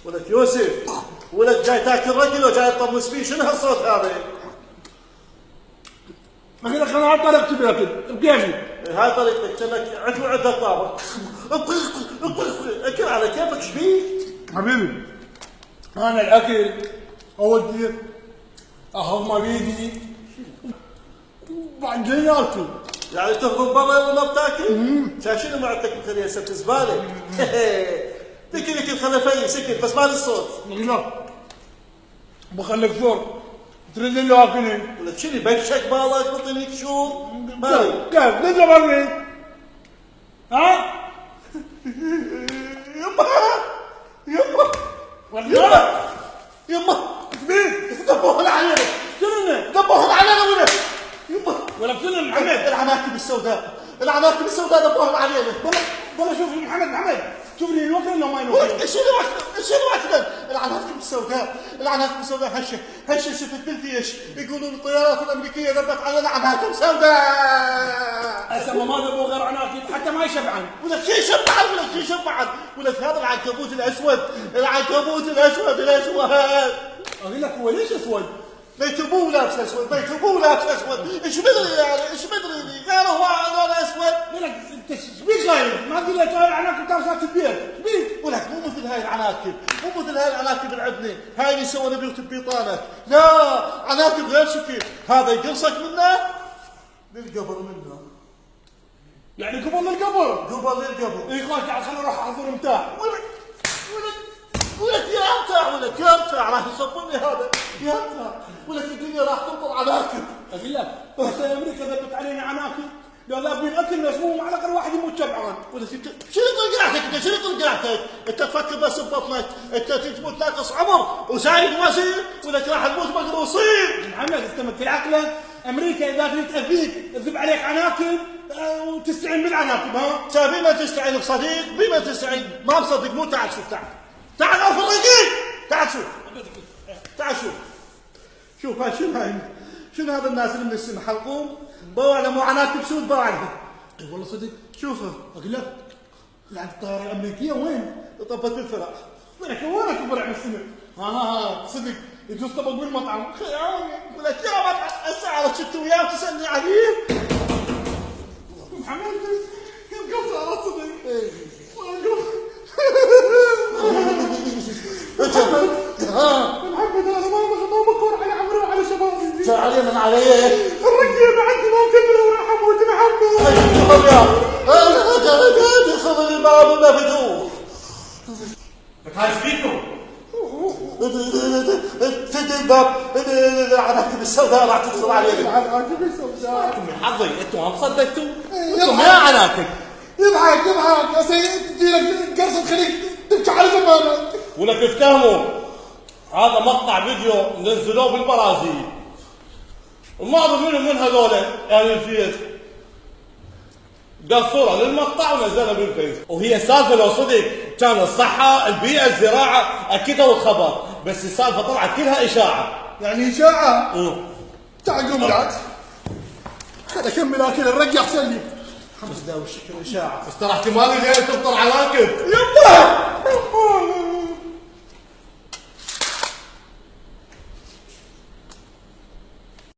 ولك يوسف، ولك جاي تاكل رجل وجاي تطمس فيه، شنو هالصوت هذا؟ اقول لك انا هاي طريقتي باكل بكيفي. هاي طريقتك، كانك عندك طابق. اكل على كيفك، ايش بيك؟ حبيبي انا الاكل اودي اهضمه بيدي وبعدين اكل. يعني تهضم برا ولا بتاكل؟ شنو معدتك مخليها سبت زباله؟ تكل خلفي سكت بس ما الصوت. لا بخليك زور تريد لي اكلي. ولك شنو بكشك بالك بطنك شو؟ كيف ليش بري؟ ها؟ يما يما يما يما كبير دبوهن علينا، شنو دبوهن علينا يما ولا شنو محمد؟ العناكب السوداء، العناكب السوداء دبوهن علينا. والله شوف محمد شوف لي الوكل ولا ما ينوكل؟ شنو وقت العناكب السوداء، العناكب السوداء هشه شفت بالفيش يقولون الطيارات الامريكيه ذبت علينا عناكب سوداء. اسمه ما ذبوا غير عناكب حتى ما يشبعن. ولك شي شبعان، ولك شي شبعان، ولك هذا العنكبوت الاسود، العنكبوت الاسود. اقول لك هو ليش اسود؟ بيت ابوه لابس اسود، بيت ابوه لابس اسود، ايش مدري يعني، ايش مدري غير هو لون اسود. ولك انت ايش بيك غايب؟ ما قلت لك هاي العناكب تاوسات البيت، ايش بيك؟ ولك مو مثل هاي العناكب، مو مثل هاي العناكب العدنه، هاي اللي يسوون بيوت ببيطانه، لا عناكب غير شكل، هذا يقرصك منه للقبر منه. يعني قبل للقبر؟ قبل للقبر. اي خلاص تعال خليني اروح احضر متاع. ولك يا متاع راح يصبني هذا، يا متاع ولك الدنيا راح تمطر عناكب. اقول لك بس امريكا ذبت علينا عناكب، لو ذابين اكل مسموم على الاقل واحد يموت شبعان. ولك انت شنو طلقعتك؟ انت شنو طلقعتك؟ انت تفكر بس ببطنك، انت تموت ناقص عمر وسايق وزير، ولك راح تموت مقروصين. محمد استمت عقلك، امريكا اذا تريد تاذيك تذب عليك عناكب وتستعين بالعناكب. ها؟ بما تستعين بصديق، بما تستعين ما بصديق، مو تعال شوف، تعال اوف الرقيق، تعال شوف شوف هاي شنو هذا الناس اللي من السماء حلقوم بوا مو عناكب سود بوا عنها. والله صدق شوفه اقول لك لعند الطياره الامريكيه وين؟ طبت بالفرع. وينك فرع من السماء؟ ها صدق يجوز طبق بالمطعم. خيالي ولك يا مطعم الساعه شفت وياه وتسالني عليه. محمد ينقص على صدق. محمد انا ما بكور على عمري وعلى شبابي. تعالي من علي الرجال عندي ما كمل وراح اموت محمد. خذ الباب المفتوح. هاي ايش فيكم؟ فد الباب، العناكب السوداء راح تدخل علينا. العناكب السوداء من حظي انتم ما صدقتوا؟ انتم يا عناكب. يضحك يا سيد تجي لك قرصه تخليك تبكي على زمانك. ولك افتهموا هذا مقطع فيديو نزلوه بالبرازيل، وما اظن منهم من هذول يعني الفيس قال صوره للمقطع ونزلها بالفيس. وهي سالفه لو صدق كان الصحه، البيئه، الزراعه اكدوا الخبر، بس السالفه طلعت كلها اشاعه. يعني اشاعه؟ تعال قوم قاعد خل اكمل اكل الرجع احسن لي. 5 دقايق وشكل اشاعه، بس ترى احتمال الليله تمطر عناكب. يما